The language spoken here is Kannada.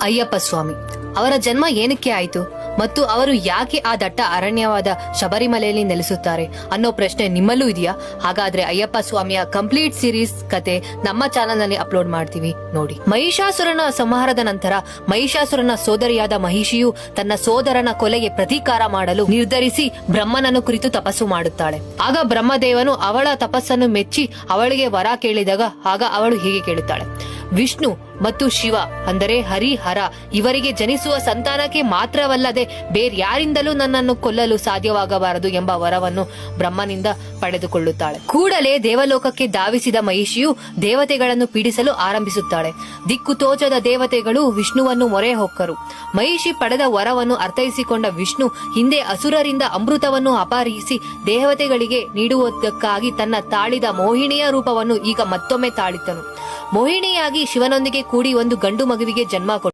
ಅಯ್ಯಪ್ಪ ಸ್ವಾಮಿ ಅವರ ಜನ್ಮ ಏನಕ್ಕೆ ಆಯಿತು ಮತ್ತು ಅವರು ಯಾಕೆ ಆ ದಟ್ಟ ಅರಣ್ಯವಾದ ಶಬರಿಮಲೆಯಲ್ಲಿ ನೆಲೆಸುತ್ತಾರೆ ಅನ್ನೋ ಪ್ರಶ್ನೆ ನಿಮ್ಮಲ್ಲೂ ಇದೆಯಾ? ಹಾಗಾದ್ರೆ ಅಯ್ಯಪ್ಪ ಸ್ವಾಮಿಯ ಕಂಪ್ಲೀಟ್ ಸೀರೀಸ್ ಕತೆ ನಮ್ಮ ಚಾನೆಲ್ ನಲ್ಲಿ ಅಪ್ಲೋಡ್ ಮಾಡ್ತೀವಿ, ನೋಡಿ. ಮಹಿಷಾಸುರನ ಸಂಹಾರದ ನಂತರ ಮಹಿಷಾಸುರನ ಸೋದರಿಯಾದ ಮಹಿಷಿಯು ತನ್ನ ಸೋದರನ ಕೊಲೆಗೆ ಪ್ರತೀಕಾರ ಮಾಡಲು ನಿರ್ಧರಿಸಿ ಬ್ರಹ್ಮನನ್ನು ಕುರಿತು ತಪಸ್ಸು ಮಾಡುತ್ತಾಳೆ. ಆಗ ಬ್ರಹ್ಮದೇವನು ಅವಳ ತಪಸ್ಸನ್ನು ಮೆಚ್ಚಿ ಅವಳಿಗೆ ವರ ಕೇಳಿದಾಗ ಆಗ ಅವಳು ಹೀಗೆ ಕೇಳುತ್ತಾಳೆ: ವಿಷ್ಣು ಮತ್ತು ಶಿವ ಅಂದರೆ ಹರಿಹರ ಇವರಿಗೆ ಜನಿಸುವ ಸಂತಾನಕ್ಕೆ ಮಾತ್ರವಲ್ಲದೆ ಬೇರ್ಯಾರಿಂದಲೂ ನನ್ನನ್ನು ಕೊಲ್ಲಲು ಸಾಧ್ಯವಾಗಬಾರದು ಎಂಬ ವರವನ್ನು ಬ್ರಹ್ಮನಿಂದ ಪಡೆದುಕೊಳ್ಳುತ್ತಾಳೆ. ಕೂಡಲೇ ದೇವಲೋಕಕ್ಕೆ ಧಾವಿಸಿದ ಮಹಿಷಿಯು ದೇವತೆಗಳನ್ನು ಪೀಡಿಸಲು ಆರಂಭಿಸುತ್ತಾಳೆ. ದಿಕ್ಕು ತೋಚದ ದೇವತೆಗಳು ವಿಷ್ಣುವನ್ನು ಮೊರೆ ಹೊಕ್ಕರು. ಮಹಿಷಿ ಪಡೆದ ವರವನ್ನು ಅರ್ಥೈಸಿಕೊಂಡ ವಿಷ್ಣು ಹಿಂದೆ ಅಸುರರಿಂದ ಅಮೃತವನ್ನು ಅಪಹರಿಸಿ ದೇವತೆಗಳಿಗೆ ನೀಡುವುದಕ್ಕಾಗಿ ತನ್ನ ತಾಳಿದ ಮೋಹಿನಿಯ ರೂಪವನ್ನು ಈಗ ಮತ್ತೊಮ್ಮೆ ತಾಳಿತನು. ಮೋಹಿನಿಯಾಗಿ ಶಿವನೊಂದಿಗೆ ಕೂಡಿ ಒಂದು ಗಂಡು ಮಗುವಿಗೆ ಜನ್ಮ ಕೊಟ್ಟರು.